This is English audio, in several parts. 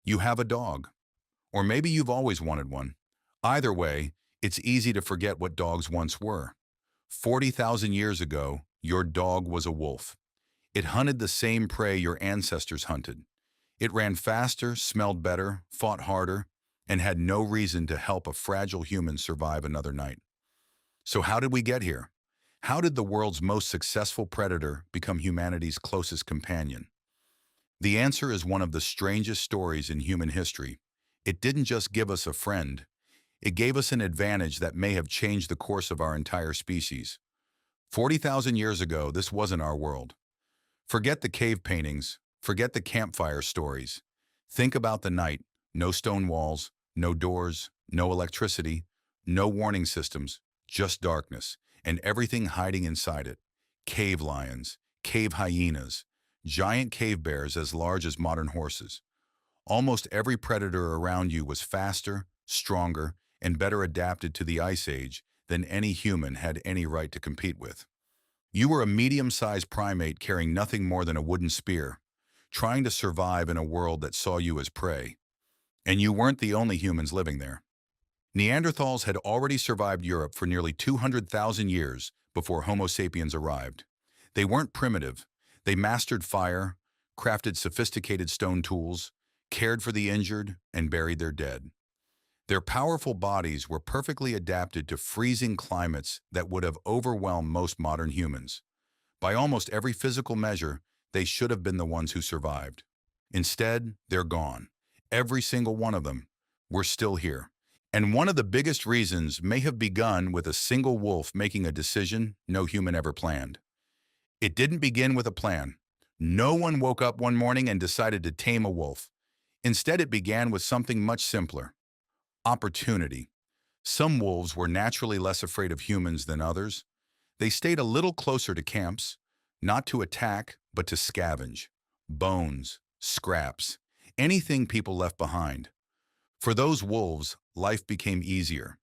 you have a dog. Or maybe you've always wanted one. Either way, it's easy to forget what dogs once were. 40,000 years ago, your dog was a wolf. It hunted the same prey your ancestors hunted. It ran faster, smelled better, fought harder, and had no reason to help a fragile human survive another night. So how did we get here? How did the world's most successful predator become humanity's closest companion? The answer is one of the strangest stories in human history. It didn't just give us a friend, it gave us an advantage that may have changed the course of our entire species. 40,000 years ago, this wasn't our world. Forget the cave paintings, forget the campfire stories. Think about the night: no stone walls, no doors, no electricity, no warning systems, just darkness, and everything hiding inside it. Cave lions, cave hyenas, giant cave bears as large as modern horses. Almost every predator around you was faster, stronger, and better adapted to the Ice Age than any human had any right to compete with. You were a medium-sized primate carrying nothing more than a wooden spear, trying to survive in a world that saw you as prey. And you weren't the only humans living there. Neanderthals had already survived Europe for nearly 200,000 years before Homo sapiens arrived. They weren't primitive. They mastered fire, crafted sophisticated stone tools, cared for the injured, and buried their dead. Their powerful bodies were perfectly adapted to freezing climates that would have overwhelmed most modern humans. By almost every physical measure, they should have been the ones who survived. Instead, they're gone. Every single one of them. We're still here. And one of the biggest reasons may have begun with a single wolf making a decision no human ever planned. It didn't begin with a plan. No one woke up one morning and decided to tame a wolf. Instead, it began with something much simpler: opportunity. Some wolves were naturally less afraid of humans than others. They stayed a little closer to camps, not to attack, but to scavenge. Bones, scraps, anything people left behind. For those wolves, life became easier.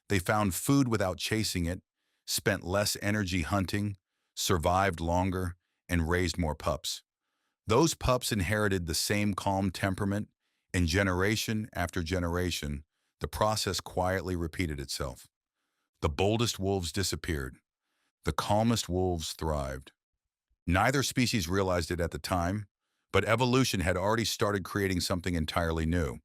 They found food without chasing it, spent less energy hunting, survived longer, and raised more pups. Those pups inherited the same calm temperament, and generation after generation, the process quietly repeated itself. The boldest wolves disappeared. The calmest wolves thrived. Neither species realized it at the time, but evolution had already started creating something entirely new.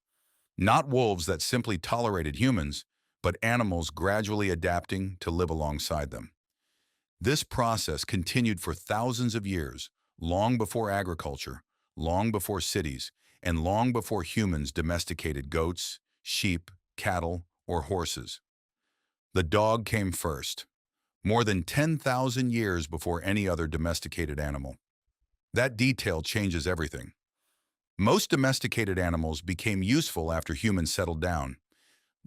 Not wolves that simply tolerated humans, but animals gradually adapting to live alongside them. This process continued for thousands of years, long before agriculture, long before cities, and long before humans domesticated goats, sheep, cattle, or horses. The dog came first, more than 10,000 years before any other domesticated animal. That detail changes everything. Most domesticated animals became useful after humans settled down.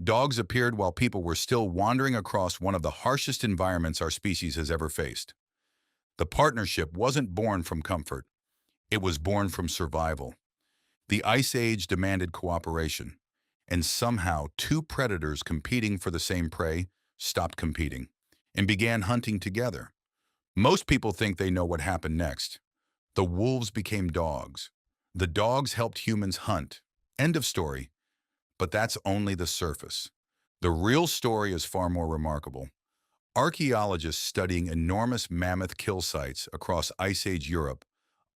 Dogs appeared while people were still wandering across one of the harshest environments our species has ever faced. The partnership wasn't born from comfort. It was born from survival. The Ice Age demanded cooperation, and somehow two predators competing for the same prey stopped competing and began hunting together. Most people think they know what happened next. The wolves became dogs. The dogs helped humans hunt. End of story. But that's only the surface. The real story is far more remarkable. Archaeologists studying enormous mammoth kill sites across Ice Age Europe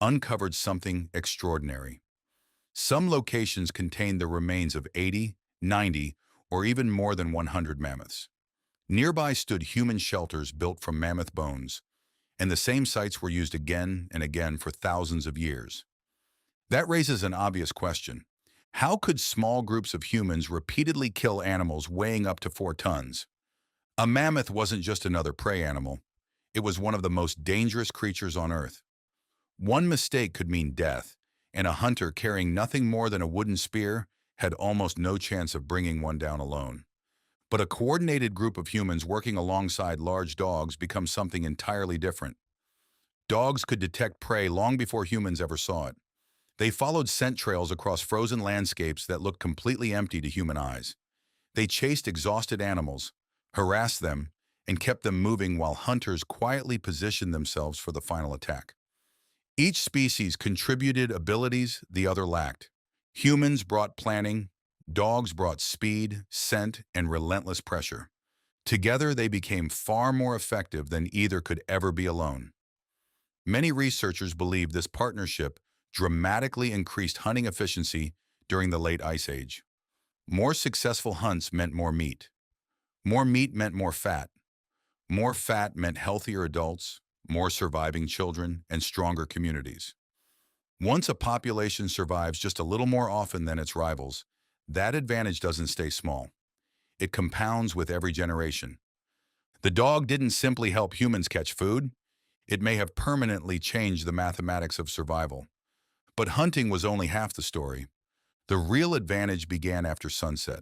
uncovered something extraordinary. Some locations contained the remains of 80, 90, or even more than 100 mammoths. Nearby stood human shelters built from mammoth bones, and the same sites were used again and again for thousands of years. That raises an obvious question. How could small groups of humans repeatedly kill animals weighing up to 4 tons? A mammoth wasn't just another prey animal. It was one of the most dangerous creatures on Earth. One mistake could mean death, and a hunter carrying nothing more than a wooden spear had almost no chance of bringing one down alone. But a coordinated group of humans working alongside large dogs becomes something entirely different. Dogs could detect prey long before humans ever saw it. They followed scent trails across frozen landscapes that looked completely empty to human eyes. They chased exhausted animals, harassed them, and kept them moving while hunters quietly positioned themselves for the final attack. Each species contributed abilities the other lacked: Humans brought planning, dogs brought speed, scent, and relentless pressure. Together, they became far more effective than either could ever be alone. Many researchers believe this partnership dramatically increased hunting efficiency during the late Ice Age. More successful hunts meant more meat. More meat meant more fat. More fat meant healthier adults, more surviving children, and stronger communities. Once a population survives just a little more often than its rivals, that advantage doesn't stay small. It compounds with every generation. The dog didn't simply help humans catch food, it may have permanently changed the mathematics of survival. But hunting was only half the story. The real advantage began after sunset.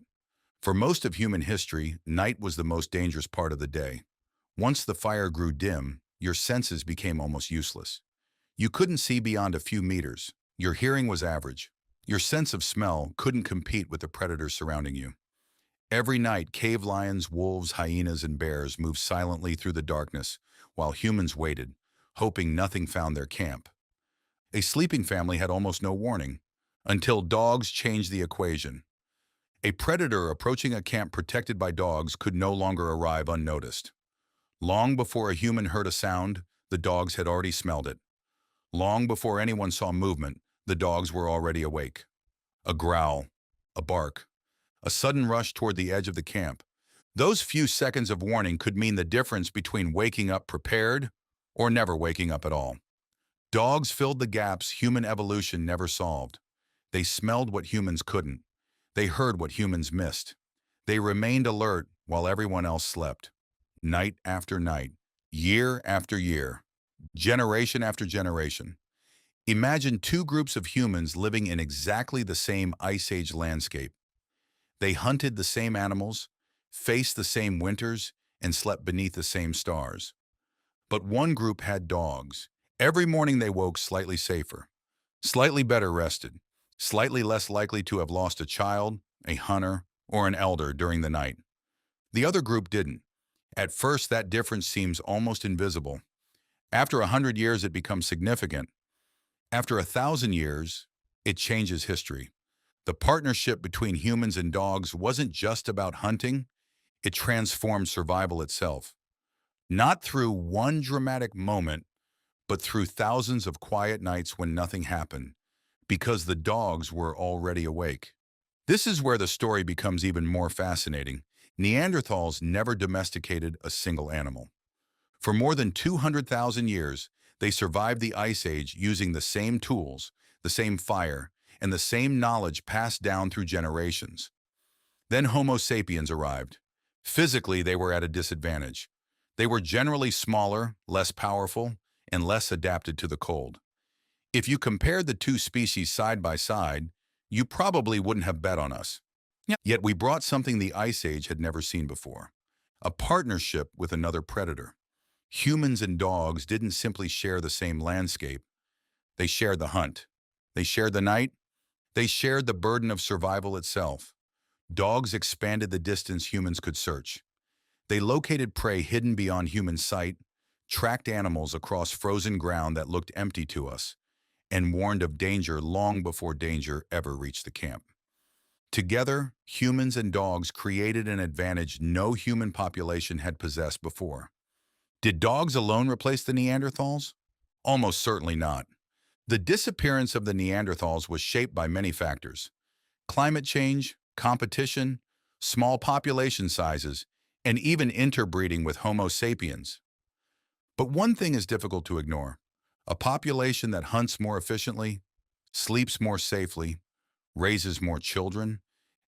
For most of human history, night was the most dangerous part of the day. Once the fire grew dim, your senses became almost useless. You couldn't see beyond a few meters. Your hearing was average. Your sense of smell couldn't compete with the predators surrounding you. Every night, cave lions, wolves, hyenas, and bears moved silently through the darkness while humans waited, hoping nothing found their camp. A sleeping family had almost no warning, until dogs changed the equation. A predator approaching a camp protected by dogs could no longer arrive unnoticed. Long before a human heard a sound, the dogs had already smelled it. Long before anyone saw movement, the dogs were already awake. A growl, a bark, a sudden rush toward the edge of the camp. Those few seconds of warning could mean the difference between waking up prepared or never waking up at all. Dogs filled the gaps human evolution never solved. They smelled what humans couldn't. They heard what humans missed. They remained alert while everyone else slept. Night after night, year after year, generation after generation. Imagine two groups of humans living in exactly the same Ice Age landscape. They hunted the same animals, faced the same winters, and slept beneath the same stars. But one group had dogs. Every morning they woke slightly safer, slightly better rested, slightly less likely to have lost a child, a hunter, or an elder during the night. The other group didn't. At first, that difference seems almost invisible. After 100 years, it becomes significant. After 1,000 years, it changes history. The partnership between humans and dogs wasn't just about hunting, it transformed survival itself. Not through one dramatic moment, but through thousands of quiet nights when nothing happened, because the dogs were already awake. This is where the story becomes even more fascinating. Neanderthals never domesticated a single animal. For more than 200,000 years, they survived the Ice Age using the same tools, the same fire, and the same knowledge passed down through generations. Then Homo sapiens arrived. Physically, they were at a disadvantage. They were generally smaller, less powerful, and less adapted to the cold. If you compared the two species side by side, you probably wouldn't have bet on us. Yet we brought something the Ice Age had never seen before, a partnership with another predator. Humans and dogs didn't simply share the same landscape. They shared the hunt. They shared the night. They shared the burden of survival itself. Dogs expanded the distance humans could search. They located prey hidden beyond human sight, tracked animals across frozen ground that looked empty to us, and warned of danger long before danger ever reached the camp. Together, humans and dogs created an advantage no human population had possessed before. Did dogs alone replace the Neanderthals? Almost certainly not. The disappearance of the Neanderthals was shaped by many factors: climate change, competition, small population sizes, and even interbreeding with Homo sapiens. But one thing is difficult to ignore. A population that hunts more efficiently, sleeps more safely, raises more children,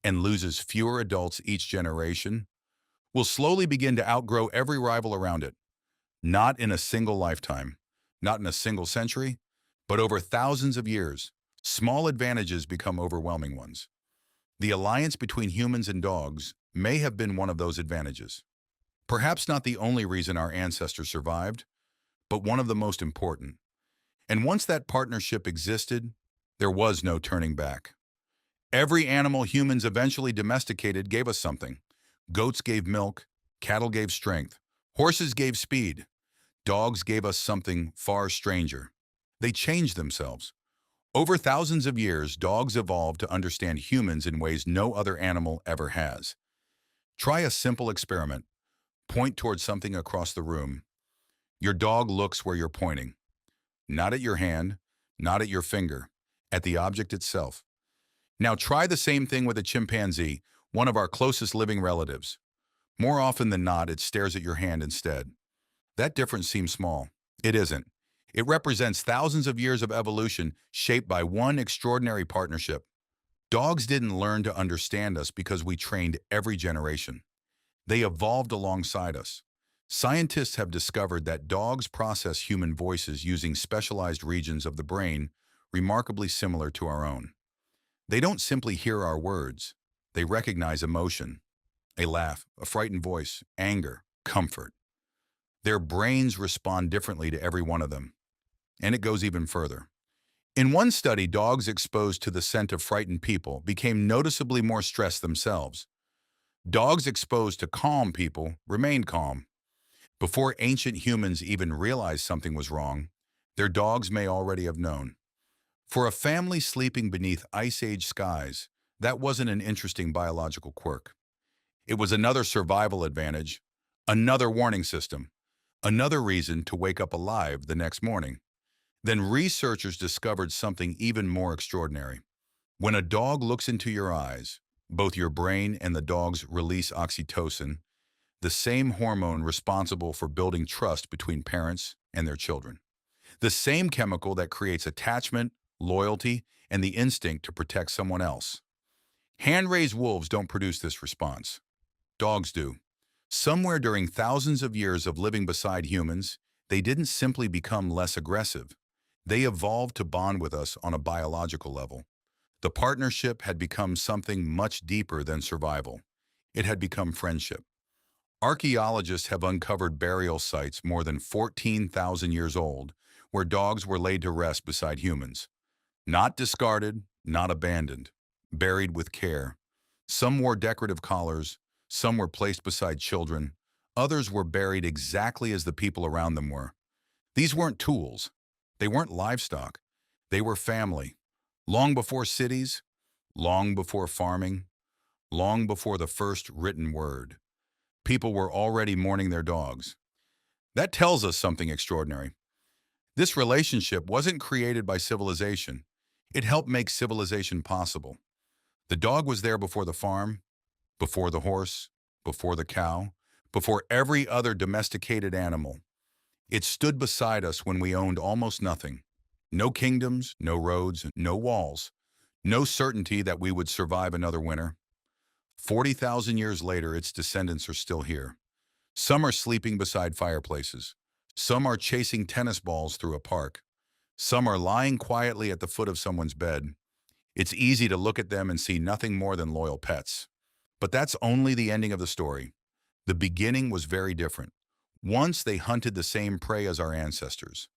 and loses fewer adults each generation will slowly begin to outgrow every rival around it. Not in a single lifetime, not in a single century, but over thousands of years. Small advantages become overwhelming ones. The alliance between humans and dogs may have been one of those advantages. Perhaps not the only reason our ancestors survived, but one of the most important. And once that partnership existed, there was no turning back. Every animal humans eventually domesticated gave us something. Goats gave milk, cattle gave strength, horses gave speed, dogs gave us something far stranger. They changed themselves. Over thousands of years, dogs evolved to understand humans in ways no other animal ever has. Try a simple experiment. Point towards something across the room. Your dog looks where you're pointing. Not at your hand, not at your finger, at the object itself. Now try the same thing with a chimpanzee, one of our closest living relatives. More often than not, it stares at your hand instead. That difference seems small. It isn't. It represents thousands of years of evolution shaped by one extraordinary partnership. Dogs didn't learn to understand us because we trained every generation. They evolved alongside us. Scientists have discovered that dogs process human voices using specialized regions of the brain remarkably similar to our own. They don't simply hear our words. They recognize emotion, a laugh, a frightened voice, anger, comfort. Their brains respond differently to every one of them. And it goes even further. In one study, dogs exposed to the scent of frightened people became noticeably more stressed themselves. Dogs exposed to calm people remained calm. Before ancient humans even realized something was wrong, their dogs may already have known. For a family sleeping beneath Ice Age skies, that wasn't an interesting biological quirk. It was another survival advantage, another warning system, another reason to wake up alive the next morning. Then researchers discovered something even more extraordinary. When a dog looks into your eyes, both your brain and the dog's release oxytocin, the same hormone responsible for building trust between parents and their children. The same chemical that creates attachment, loyalty, and the instinct to protect someone else. Hand-raised wolves don't produce this response. Dogs do. Somewhere during thousands of years of living beside humans, they didn't simply become less aggressive. They evolved to bond with us on a biological level. The partnership had become something much deeper than survival. It had become friendship. Archaeologists have uncovered burial sites more than 14,000 years old where dogs were laid to rest beside humans. Not discarded, not abandoned, buried with care. Some wore decorative collars, some were placed beside children, others were buried exactly as the people around them were. These weren't tools. They weren't livestock. They were family. Long before cities, long before farming, long before the first written word, people were already mourning their dogs. That tells us something extraordinary. This relationship wasn't created by civilization. It helped make civilization possible. The dog was there before the farm, before the horse, before the cow, before every other domesticated animal. It stood beside us when we owned almost nothing. No kingdoms, no roads, no walls. No certainty that we would survive another winter. 40,000 years later, its descendants are still here. Some are sleeping beside fireplaces. Some are chasing tennis balls through a park. Some are lying quietly at the foot of someone's bed. It's easy to look at them and see nothing more than loyal pets. But that's only the ending of the story. The beginning was very different. Once they hunted the same prey as our ancestors.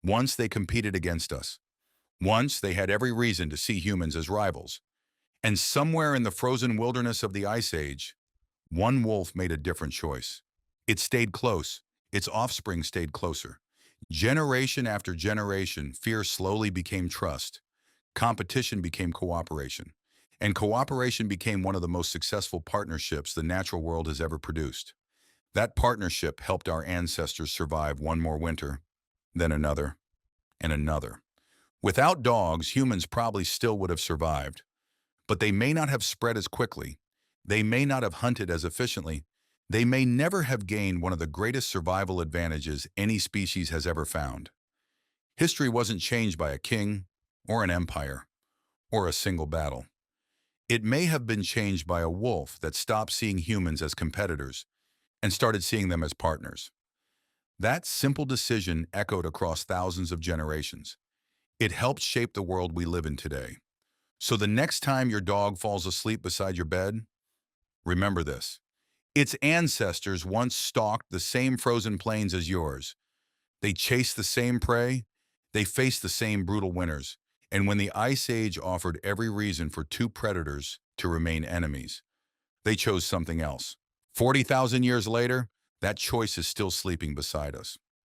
Once they competed against us. Once they had every reason to see humans as rivals. And somewhere in the frozen wilderness of the Ice Age, one wolf made a different choice. It stayed close. Its offspring stayed closer. Generation after generation, fear slowly became trust. Competition became cooperation. And cooperation became one of the most successful partnerships the natural world has ever produced. That partnership helped our ancestors survive one more winter, then another, and another. Without dogs, humans probably still would have survived. But they may not have spread as quickly. They may not have hunted as efficiently. They may never have gained one of the greatest survival advantages any species has ever found. History wasn't changed by a king, or an empire, or a single battle. It may have been changed by a wolf that stopped seeing humans as competitors and started seeing them as partners. That simple decision echoed across thousands of generations. It helped shape the world we live in today. So the next time your dog falls asleep beside your bed, remember this. Its ancestors once stalked the same frozen plains as yours. They chased the same prey. They faced the same brutal winters. And when the Ice Age offered every reason for two predators to remain enemies, they chose something else. 40,000 years later, that choice is still sleeping beside us.